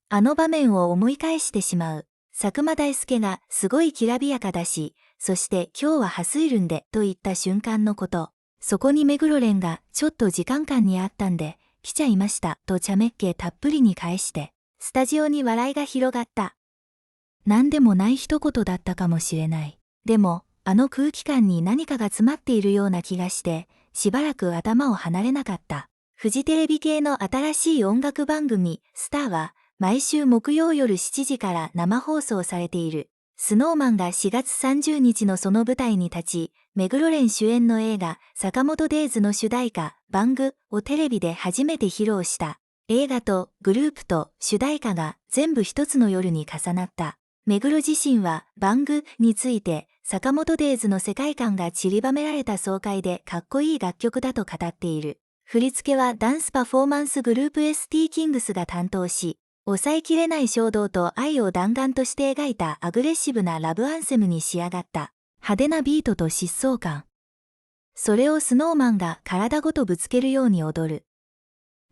あの場面を思い返してしまう。佐久間大介がすごいきらびやかだし、そして今日はハスイルンでと言った瞬間のこと。そこに目黒蓮がちょっと時間感にあったんで、来ちゃいましたと茶目っ気たっぷりに返して、スタジオに笑いが広がった。なんでもない一言だったかもしれない。でも、あの空気感に何かが詰まっているような気がして、しばらく頭を離れなかった。フジテレビ系の新しい音楽番組、スターは、毎週木曜夜7時から生放送されている。スノーマンが4月30日のその舞台に立ち、目黒蓮主演の映画、坂本デイズの主題歌、バングをテレビで初めて披露した。映画とグループと主題歌が全部一つの夜に重なった。目黒自身はバングについて、坂本デイズの世界観が散りばめられた爽快でかっこいい楽曲だと語っている。振り付けはダンスパフォーマンスグループ ST キングスが担当し、抑えきれない衝動と愛を弾丸として描いたアグレッシブなラブアンセムに仕上がった。派手なビートと疾走感。それをスノーマンが体ごとぶつけるように踊る。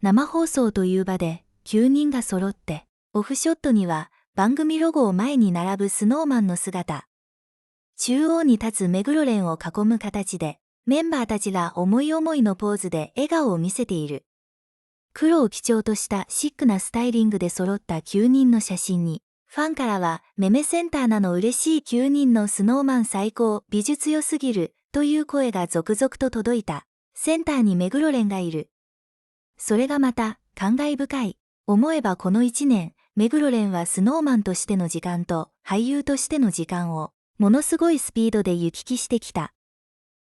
生放送という場で9人が揃って、オフショットには番組ロゴを前に並ぶスノーマンの姿。中央に立つ目黒蓮を囲む形で、メンバーたちが思い思いのポーズで笑顔を見せている。黒を基調としたシックなスタイリングで揃った9人の写真に、ファンからはメメセンターなの嬉しい9人のスノーマン最高、美術良すぎる、という声が続々と届いた。センターに目黒蓮がいる。それがまた、感慨深い。思えばこの1年、目黒蓮はスノーマンとしての時間と俳優としての時間を、ものすごいスピードで行き来してきた。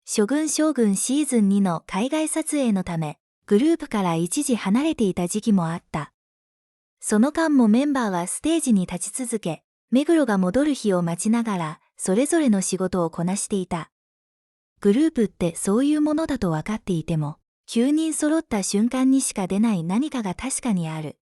諸軍将軍シーズン2の海外撮影のため、グループから一時離れていた時期もあった。その間もメンバーはステージに立ち続け、目黒が戻る日を待ちながら、それぞれの仕事をこなしていた。グループってそういうものだと分かっていても、9人揃った瞬間にしか出ない何かが確かにある。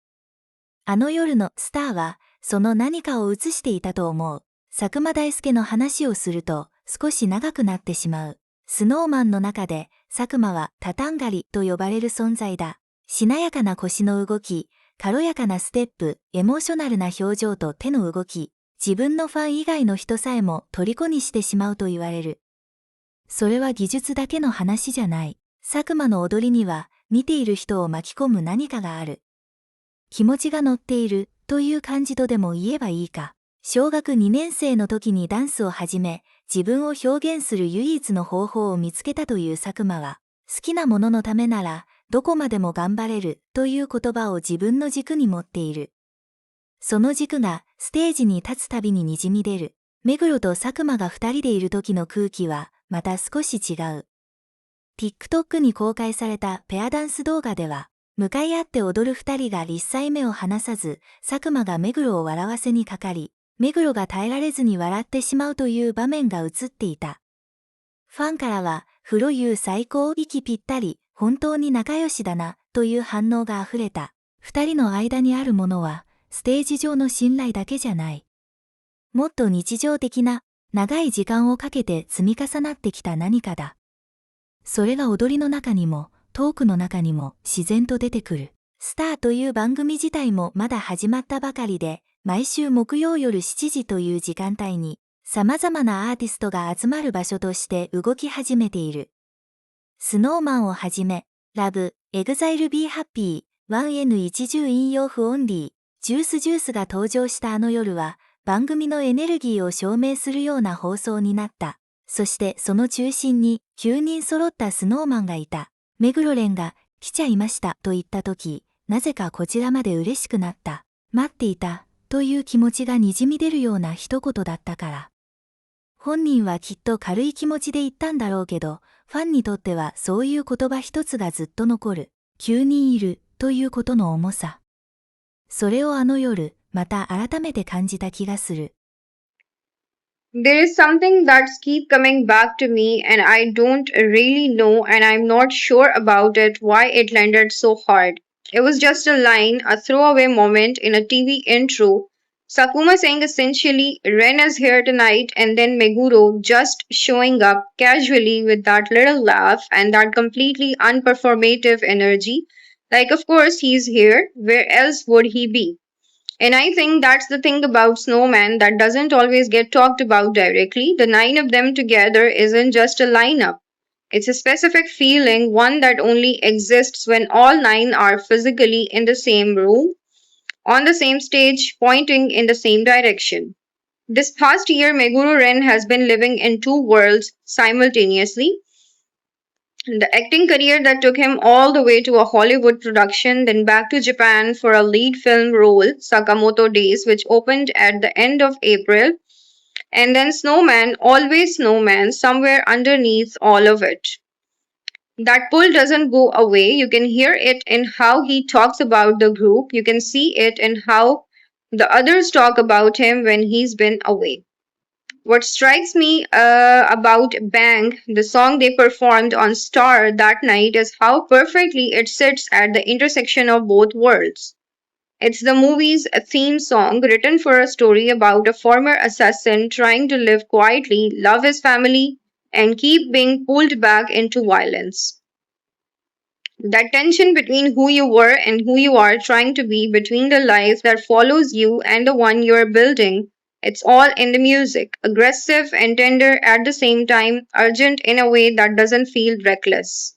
あの夜のスターは、その何かを映していたと思う。佐久間大介の話をすると、少し長くなってしまう。スノーマンの中で、佐久間はタタンガリと呼ばれる存在だ。しなやかな腰の動き、軽やかなステップ、エモーショナルな表情と手の動き、自分のファン以外の人さえも虜にしてしまうと言われる。それは技術だけの話じゃない。佐久間の踊りには、見ている人を巻き込む何かがある。気持ちが乗っているという感じとでも言えばいいか。小学2年生の時にダンスを始め、自分を表現する唯一の方法を見つけたという佐久間は、好きなもののためなら、どこまでも頑張れるという言葉を自分の軸に持っている。その軸がステージに立つたびに滲み出る。目黒と佐久間が2人でいる時の空気は、また少し違う。TikTok に公開されたペアダンス動画では、向かい合って踊る2人が立際目を離さず、佐久間が目黒を笑わせにかかり、目黒が耐えられずに笑ってしまうという場面が映っていた。ファンからは、風呂湯最高、息ぴったり、本当に仲良しだな、という反応が溢れた。2人の間にあるものは、ステージ上の信頼だけじゃない。もっと日常的な、長い時間をかけて積み重なってきた何かだ。それが踊りの中にも、トークの中にも自然と出てくる。スターという番組自体もまだ始まったばかりで、毎週木曜夜7時という時間帯に、様々なアーティストが集まる場所として動き始めている。スノーマンをはじめ、ラブ、エグザイル Be Happy、1N10 引用符オンリー、ジュースが登場したあの夜は、番組のエネルギーを証明するような放送になった。そしてその中心に9人揃ったスノーマンがいた。目黒蓮が来ちゃいましたと言ったとき、なぜかこちらまで嬉しくなった。待っていたという気持ちがにじみ出るような一言だったから。本人はきっと軽い気持ちで言ったんだろうけど、ファンにとってはそういう言葉一つがずっと残る。9人いるということの重さ。それをあの夜、また改めて感じた気がする。There is something that's keep coming back to me and I don't really know and I'm not sure about it why it landed so hard. It was just a line, a throwaway moment in a TV intro. Sakuma saying essentially, Ren is here tonight and then Meguro just showing up casually with that little laugh and that completely unperformative energy. Like of course he's here, where else would he be? And I think that's the thing about Snowman that doesn't always get talked about directly. The nine of them together isn't just a lineup. It's a specific feeling, one that only exists when all nine are physically in the same room, on the same stage, pointing in the same direction. This past year, Meguro Ren has been living in two worlds simultaneously. The acting career that took him all the way to a Hollywood production, then back to Japan for a lead film role, Sakamoto Days, which opened at the end of April, and then Snowman, always Snowman, somewhere underneath all of it. That pull doesn't go away. You can hear it in how he talks about the group. You can see it in how the others talk about him when he's been away. What strikes me about Bang, the song they performed on Star that night, is how perfectly it sits at the intersection of both worlds. It's the movie's theme song written for a story about a former assassin trying to live quietly, love his family, and keep being pulled back into violence. That tension between who you were and who you are trying to be, between the life that follows you and the one you're building, it's all in the music. Aggressive and tender at the same time, urgent in a way that doesn't feel reckless.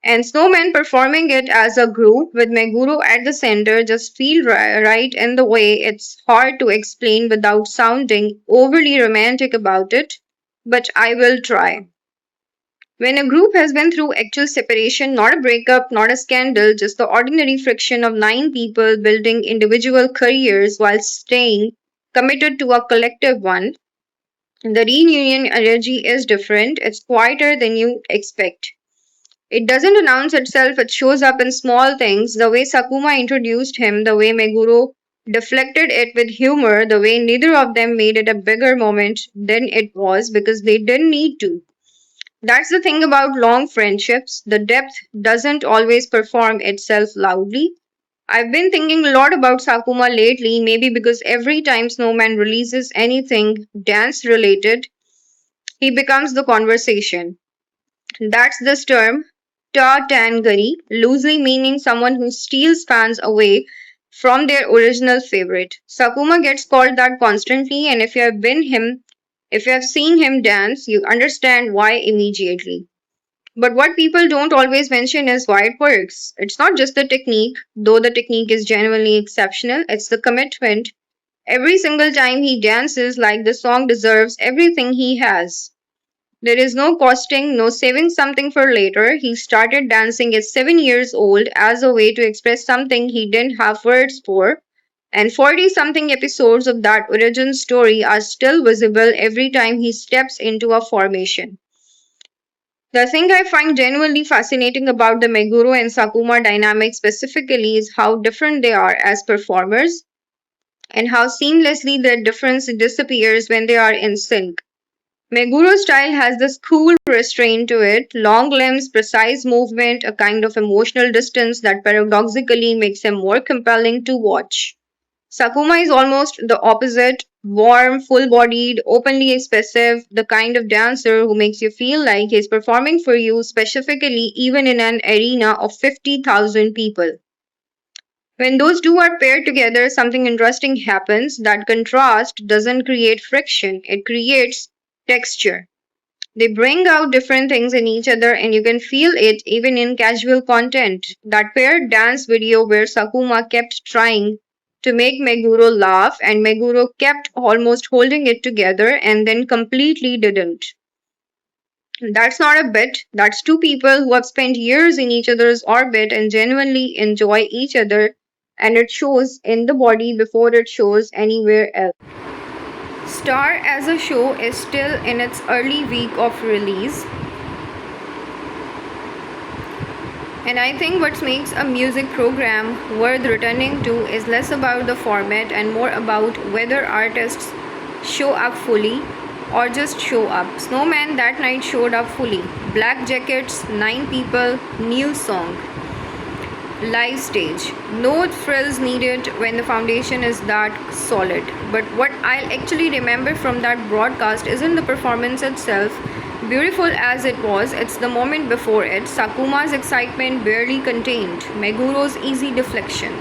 And Snowman performing it as a group with Meguro at the center just feel right in the way it's hard to explain without sounding overly romantic about it, but I will try. When a group has been through actual separation, not a breakup, not a scandal, just the ordinary friction of nine people building individual careers while staying committed to a collective one, the reunion energy is different. It's quieter than you expect. It doesn't announce itself, it shows up in small things, the way Sakuma introduced him, the way Meguro deflected it with humor, the way neither of them made it a bigger moment than it was because they didn't need to. That's the thing about long friendships. The depth doesn't always perform itself loudly. I've been thinking a lot about Sakuma lately, maybe because every time Snowman releases anything dance related, he becomes the conversation. That's this term, ta-tangari, loosely meaning someone who steals fans away from their original favorite. Sakuma gets called that constantly, and if you have seen him dance, you understand why immediately. But what people don't always mention is why it works. It's not just the technique, though the technique is genuinely exceptional, it's the commitment. Every single time he dances like the song deserves everything he has. There is no costing, no saving something for later. He started dancing at 7 years old as a way to express something he didn't have words for. And 40 something episodes of that origin story are still visible every time he steps into a formation. The thing I find genuinely fascinating about the Meguro and Sakuma dynamic specifically is how different they are as performers and how seamlessly their difference disappears when they are in sync. Meguro's style has this cool restraint to it, long limbs, precise movement, a kind of emotional distance that paradoxically makes him more compelling to watch. Sakuma is almost the opposite, warm, full bodied, openly expressive, the kind of dancer who makes you feel like he's performing for you, specifically even in an arena of 50,000 people. When those two are paired together, something interesting happens. That contrast doesn't create friction, it creates texture. They bring out different things in each other, and you can feel it even in casual content. That paired dance video where Sakuma kept trying to make Meguro laugh, and Meguro kept almost holding it together and then completely didn't. That's not a bit, that's two people who have spent years in each other's orbit and genuinely enjoy each other, and it shows in the body before it shows anywhere else. Star as a show is still in its early week of release, and I think what makes a music program worth returning to is less about the format and more about whether artists show up fully or just show up. Snowman that night showed up fully. Black jackets, 9 people, new song. Live stage. No frills needed when the foundation is that solid. But what I'll actually remember from that broadcast isn't the performance itself. Beautiful as it was, it's the moment before it. Sakuma's excitement barely contained. Meguro's easy deflection.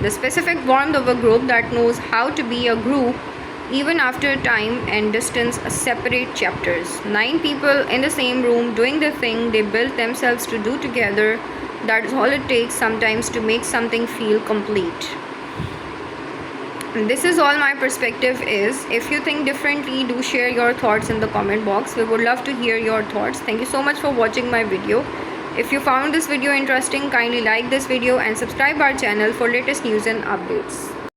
The specific warmth of a group that knows how to be a group even after time and distance separate chapters. 9 people in the same room doing the thing they built themselves to do together. That's all it takes sometimes to make something feel complete. This is all my perspective is. If you think differently, do share your thoughts in the comment box. We would love to hear your thoughts. Thank you so much for watching my video. If you found this video interesting, kindly like this video and subscribe our channel for latest news and updates.